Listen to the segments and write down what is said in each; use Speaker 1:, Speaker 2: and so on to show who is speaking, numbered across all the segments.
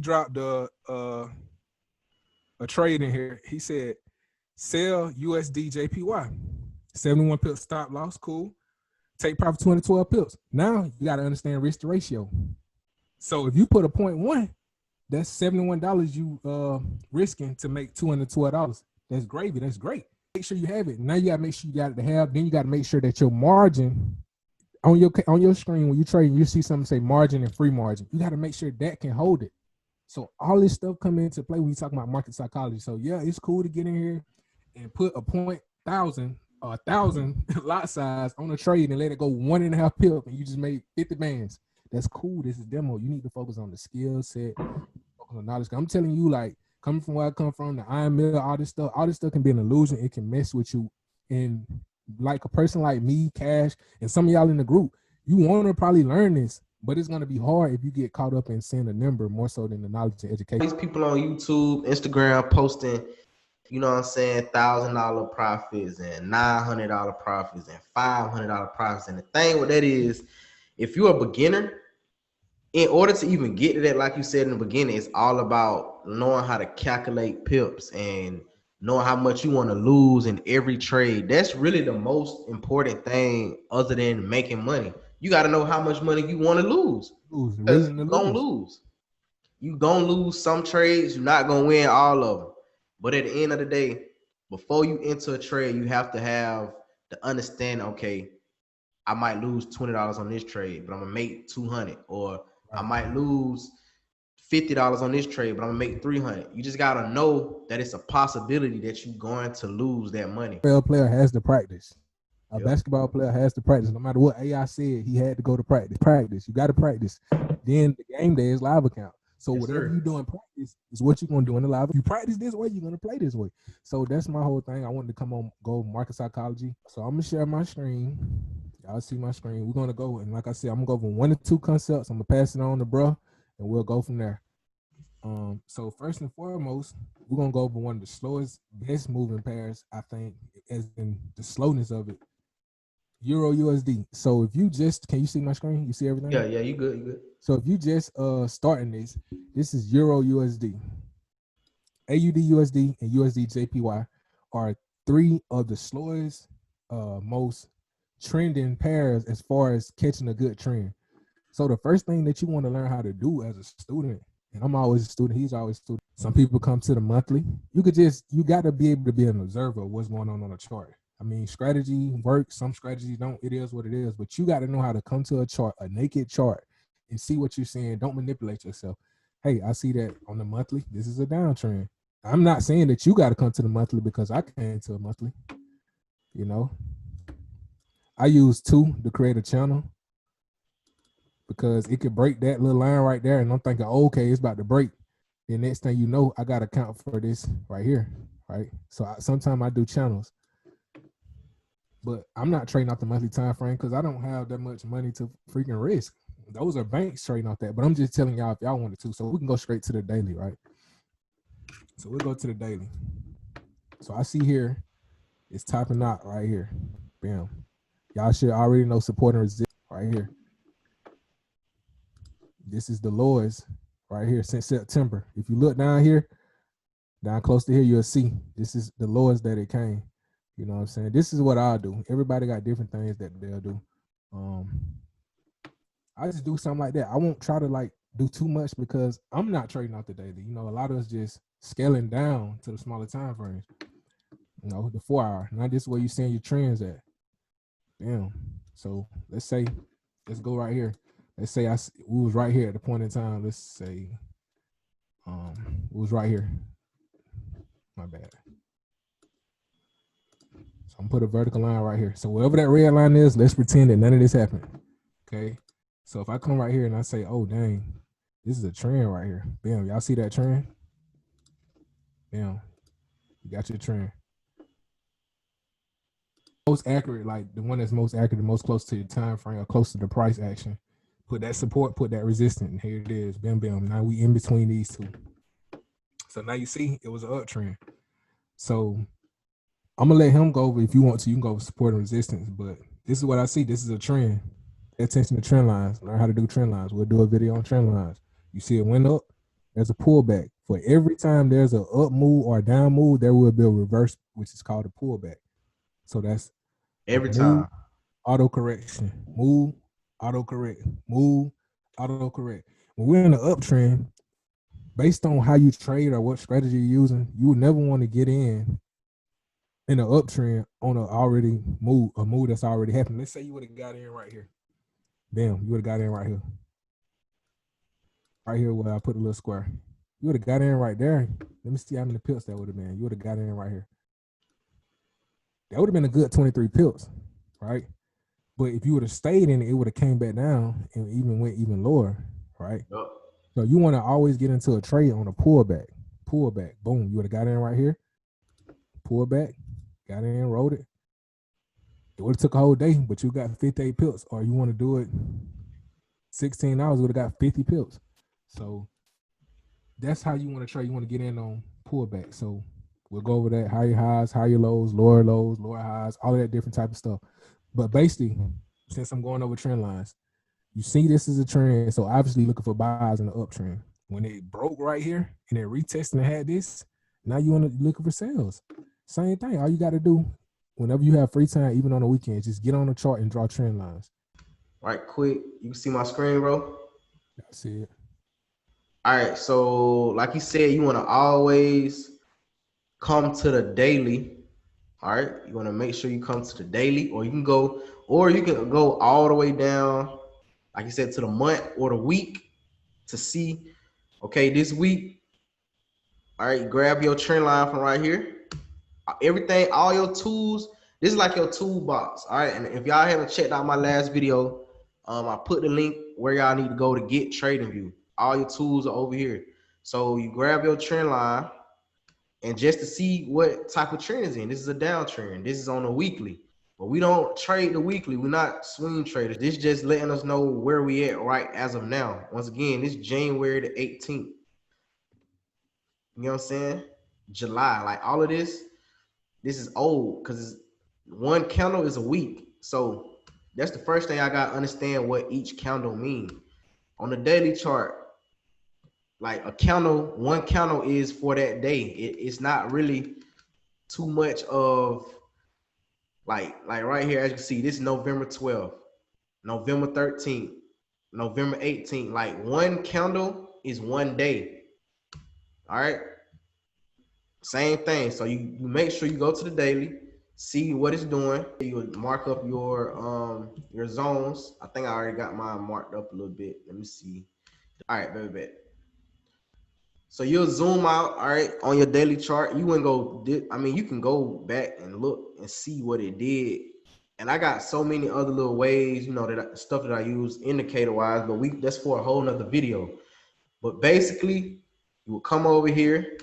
Speaker 1: dropped a trade in here. He said sell USD JPY, 71 pips stop loss, cool. Take profit 212 pips. Now you got to understand risk to ratio. So if you put a 0.1, that's $71 you risking to make $212. That's gravy. That's great. Make sure you have it. Now you got to make sure you got it to have. Then you got to make sure that your margin on your screen when you trade, you see something say margin and free margin. You got to make sure that can hold it. So all this stuff come into play when you talk about market psychology. So yeah, it's cool to get in here and put a 1,000 lot size on a trade and let it go 1.5 pip and you just made 50 bands. That's cool. This is demo. You need to focus on the skill set, focus on knowledge. I'm telling you, like, coming from where I come from, the iron mill, all this stuff can be an illusion. It can mess with you. And like a person like me, Cash, and some of y'all in the group, you want to probably learn this, but it's going to be hard if you get caught up in seeing the number more so than the knowledge and education.
Speaker 2: These people on YouTube, Instagram posting, you know what I'm saying, $1,000 profits and $900 profits and $500 profits. And the thing with that is, if you're a beginner, in order to even get to that, like you said in the beginning, it's all about knowing how to calculate pips and knowing how much you want to lose in every trade. That's really the most important thing other than making money. You got to know how much money you want to lose. Because you're going to lose. You're going to lose some trades. You're not going to win all of them. But at the end of the day, before you enter a trade, you have to have the understanding, okay, I might lose $20 on this trade, but I'm going to make $200. Or I might lose $50 on this trade, but I'm gonna make $300. You just gotta know that it's a possibility that you're going to lose that money.
Speaker 1: A player has to practice. A basketball player has to practice. No matter what AI said, he had to go to practice. You got to practice. Then the game day is live account. So whatever you do in practice is what you're gonna do in the live. If you practice this way, you're gonna play this way. So that's my whole thing. I wanted to go market psychology. So I'm gonna share my screen. Y'all see my screen. We're gonna go, and like I said, I'm gonna go from 1 to 2 concepts. I'm gonna pass it on to bro, and we'll go from there. So first and foremost, we're gonna go over one of the slowest, best moving pairs, I think, as in the slowness of it. Euro USD. So if you just, can you see my screen? You see everything?
Speaker 2: Yeah, you good.
Speaker 1: So if you just starting this is Euro USD. AUD USD and USD JPY are 3 of the slowest, most trending pairs as far as catching a good trend. So the first thing that you want to learn how to do as a student, and I'm always a student, he's always a student. Some people come to the monthly. You got to be able to be an observer of what's going on a chart. I mean, strategy works, some strategies don't. It is what it is, but you got to know how to come to a chart, a naked chart, and see what you're seeing. Don't manipulate yourself. Hey, I see that on the monthly. This is a downtrend. I'm not saying that you got to come to the monthly because I came to a monthly. You know, I use 2 to create a channel because it could break that little line right there, and I'm thinking, okay, it's about to break. The next thing you know, I got to count for this right here, right? So sometimes I do channels, but I'm not trading off the monthly time frame because I don't have that much money to freaking risk. Those are banks trading off that, but I'm just telling y'all if y'all wanted to. So we can go straight to the daily, right? So we'll go to the daily. So I see here, it's topping out right here. Bam. Y'all should already know support and resist right here. This is the lowest right here since September. If you look down here, down close to here, you'll see this is the lowest that it came. You know what I'm saying? This is what I'll do. Everybody got different things that they'll do. I just do something like that. I won't try to like do too much because I'm not trading off the daily. You know, a lot of us just scaling down to the smaller time frames. You know, the 4 hour. Now this is where you're seeing your trends at. Damn. So let's go right here. Let's say we was right here at the point in time. Let's say it was right here. My bad. So I'm gonna put a vertical line right here. So wherever that red line is, let's pretend that none of this happened. Okay. So if I come right here and I say, oh dang, this is a trend right here. Bam, y'all see that trend? Bam, you got your trend. Most accurate, like the one that's most accurate, the most close to your time frame or close to the price action. Put that support, put that resistance, and here it is. Bam, bam. Now we in between these two. So now you see it was an uptrend. So I'm gonna let him go over. If you want to, you can go over support and resistance. But this is what I see. This is a trend. Pay attention to trend lines. Learn how to do trend lines. We'll do a video on trend lines. You see it went up, there's a pullback. For every time there's a up move or a down move, there will be a reverse, which is called a pullback. So that's a
Speaker 2: Every
Speaker 1: move,
Speaker 2: time.
Speaker 1: auto correction, move, auto correct, move, auto correct. When we're in the uptrend, based on how you trade or what strategy you're using, you would never want to get in an uptrend on a move that's already happened. Let's say you would have got in right here. Damn, you would have got in right here. Right here where I put a little square. You would have got in right there. Let me see how many pips that would have been. You would have got in right here. That would have been a good 23 pips, right? But if you would have stayed in it, it would have came back down and even went even lower, right?
Speaker 2: Yep.
Speaker 1: So you want to always get into a trade on a pullback. Pullback. Boom. You would have got in right here. Pull back. Got in, rolled it. It would have took a whole day, but you got 58 pips. Or you want to do it 16 hours, would have got 50 pips. So that's how you want to trade. You want to get in on pullback. So we'll go over that. Higher highs, higher lows, lower highs, all of that different type of stuff. But basically, since I'm going over trend lines, you see this is a trend. So obviously looking for buys in the uptrend. When it broke right here and it retested and had this, now you want to looking for sales. Same thing. All you got to do whenever you have free time, even on the weekend, just get on the chart and draw trend lines.
Speaker 2: Right quick. You can see my screen, bro.
Speaker 1: I see it.
Speaker 2: All right. So, like you said, you want to always come to the daily. All right. You want to make sure you come to the daily, or you can go all the way down, like you said, to the month or the week to see, okay, this week. All right, grab your trend line from right here. Everything, all your tools. This is like your toolbox. All right. And if y'all haven't checked out my last video, I put the link where y'all need to go to get TradingView. All your tools are over here. So you grab your trend line, and just to see what type of trend is in. This is a downtrend. This is on a weekly. But we don't trade the weekly. We're not swing traders. This is just letting us know where we at right as of now. Once again, this is January the 18th. You know what I'm saying? July. Like all of this is old because one candle is a week. So that's the first thing I got to understand what each candle means. On the daily chart, like one candle is for that day. It's not really too much of like right here, as you can see, this is November 12th, November 13th, November 18th. Like one candle is one day. All right. Same thing. So you make sure you go to the daily, see what it's doing. You would mark up your zones. I think I already got mine marked up a little bit. Let me see. All right, baby. So you'll zoom out, all right, on your daily chart. You wouldn't go, you can go back and look and see what it did. And I got so many other little ways, stuff that I use indicator wise, but that's for a whole nother video. But basically, you will come over here.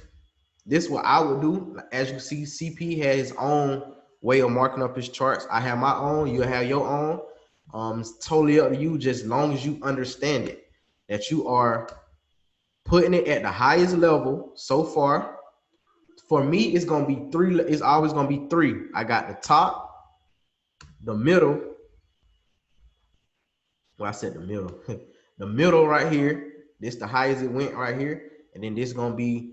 Speaker 2: This is what I would do. As you see, CP has his own way of marking up his charts. I have my own. You have your own. It's totally up to you, just as long as you understand it, that you are putting it at the highest level so far. For me, it's gonna be three. It's always gonna be three. I got the top, the middle. Well, I said the middle. The middle right here. This the highest it went right here, and then this gonna be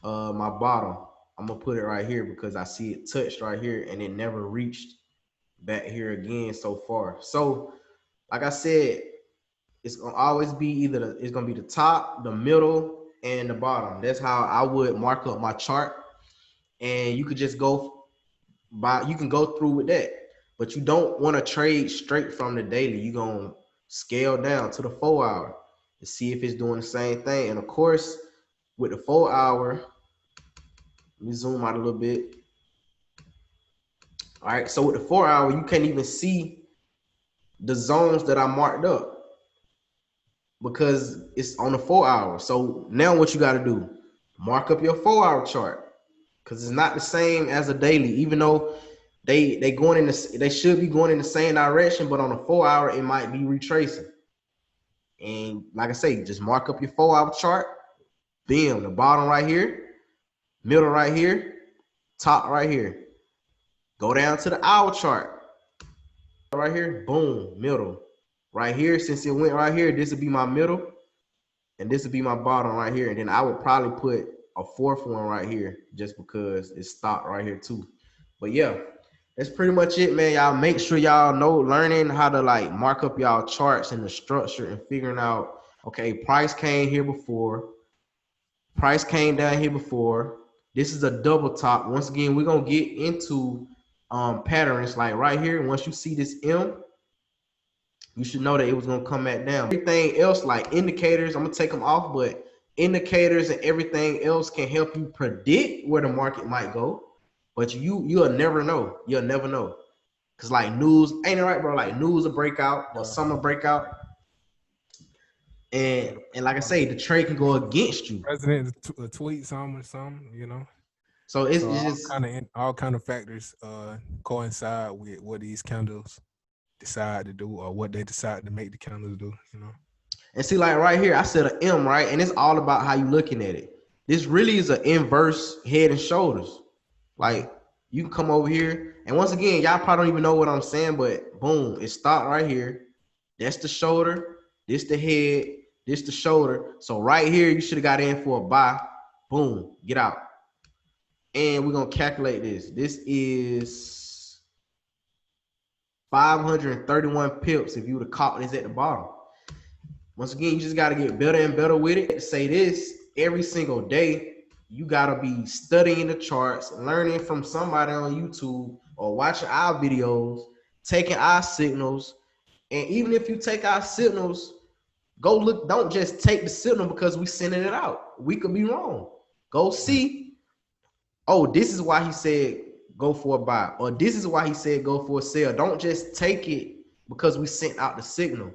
Speaker 2: my bottom. I'm gonna put it right here because I see it touched right here, and it never reached back here again so far. So, like I said, it's gonna always be it's gonna be the top, the middle, and the bottom. That's how I would mark up my chart. And you could just you can go through with that. But you don't want to trade straight from the daily. You're gonna scale down to the 4 hour to see if it's doing the same thing. And of course, with the 4 hour, let me zoom out a little bit. All right, so with the 4 hour, you can't even see the zones that I marked up because it's on the 4 hour. So now what you got to do, mark up your 4 hour chart because it's not the same as a daily, even though they should be going in the same direction, but on a 4 hour, it might be retracing. And like I say, just mark up your 4 hour chart. Bam, the bottom right here, middle right here, top right here. Go down to the hour chart. Right here, boom, middle. Right here, since it went right here, this will be my middle. and this would be my bottom right here. And then I would probably put a fourth one right here just because it's stopped right here too. But yeah, that's pretty much it, man. Y'all make sure y'all know learning how to like mark up y'all charts and the structure and figuring out, okay, price came here before, price came down here before. This is a double top. Once again, we're gonna get into patterns like right here. Once you see this M, you should know that it was gonna come back down. Everything else, like indicators, I'm gonna take them off, but indicators and everything else can help you predict where the market might go. But you'll never know. You'll never know. Cause like news, ain't it right, bro? Like news will break out or summer breakout. And like I say, the trade can go against you.
Speaker 1: President tweet something or something, you know.
Speaker 2: So it's
Speaker 1: all
Speaker 2: just
Speaker 1: all kind of factors coincide with what these candles decide to do or what they decide to make the candles do, you know.
Speaker 2: And see, like right here, I said an M, right? And it's all about how you looking at it. This really is an inverse head and shoulders. Like you can come over here, and once again, y'all probably don't even know what I'm saying, but boom, it stopped right here. That's the shoulder. This the head. This the shoulder. So right here, you should have got in for a buy. Boom, get out. And we're gonna calculate this. This is 531 pips if you would have caught this at the bottom. Once again, you just got to get better and better with it. Say this every single day. You got to be studying the charts, learning from somebody on YouTube or watching our videos, taking our signals. And even if you take our signals, go look. Don't just take the signal because we sending it out. We could be wrong. Go see, oh, this is why he said go for a buy. Or this is why he said go for a sell. Don't just take it because we sent out the signal.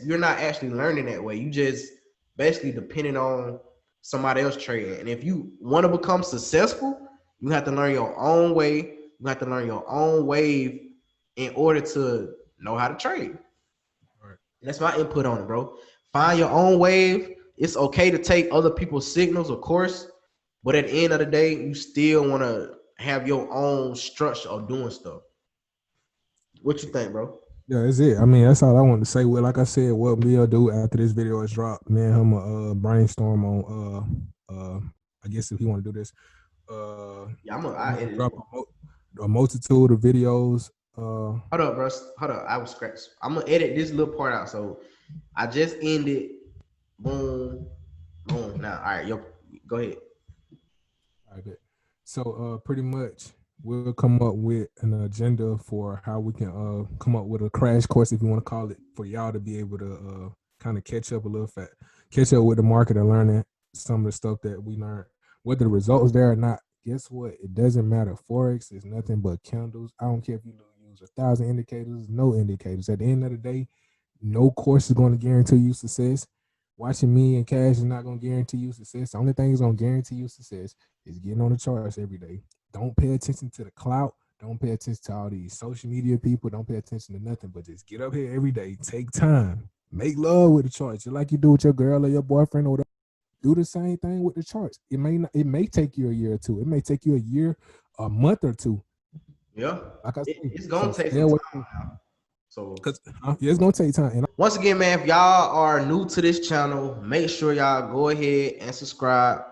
Speaker 2: You're not actually learning that way. You just basically depending on somebody else trading. And if you want to become successful, you have to learn your own way. You have to learn your own wave in order to know how to trade. Right. That's my input on it, bro. Find your own wave. It's okay to take other people's signals, of course, but at the end of the day, you still want to have your own structure of doing stuff. What you think, bro?
Speaker 1: Yeah, that's it. I mean, that's all I wanted to say. Well, like I said, what we'll do after this video is dropped, me and him brainstorm on I guess if you want to do this,
Speaker 2: yeah, I'm
Speaker 1: drop a multitude of videos.
Speaker 2: Hold up, bro. Hold up. I was scratched. I'm gonna edit this little part out. So I just ended. Boom, boom. Now, all right, yo, go ahead.
Speaker 1: All right, good. So pretty much we'll come up with an agenda for how we can come up with a crash course, if you want to call it, for y'all to be able to kind of catch up catch up with the market and learning some of the stuff that we learned. Whether the results there or not, guess what? It doesn't matter. Forex is nothing but candles. I don't care if you use 1,000 indicators, no indicators. At the end of the day, no course is going to guarantee you success. Watching me and Cash is not going to guarantee you success. The only thing that's going to guarantee you success is getting on the charts every day. Don't pay attention to the clout. Don't pay attention to all these social media people. Don't pay attention to nothing, but just get up here every day. Take time. Make love with the charts, just like you do with your girl or your boyfriend or whatever. Do the same thing with the charts. It may take you a year or two. It may take you a year, a month or two.
Speaker 2: Yeah,
Speaker 1: like I said,
Speaker 2: it's gonna take some time. So
Speaker 1: yeah, it's gonna take time. And
Speaker 2: once again, man, if y'all are new to this channel, make sure y'all go ahead and subscribe.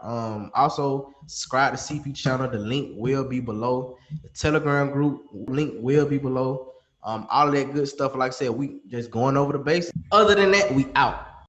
Speaker 2: Also subscribe to CP channel. The link will be below. The Telegram group link will be below. All of that good stuff. Like I said, we just going over the basics. Other than that, we out.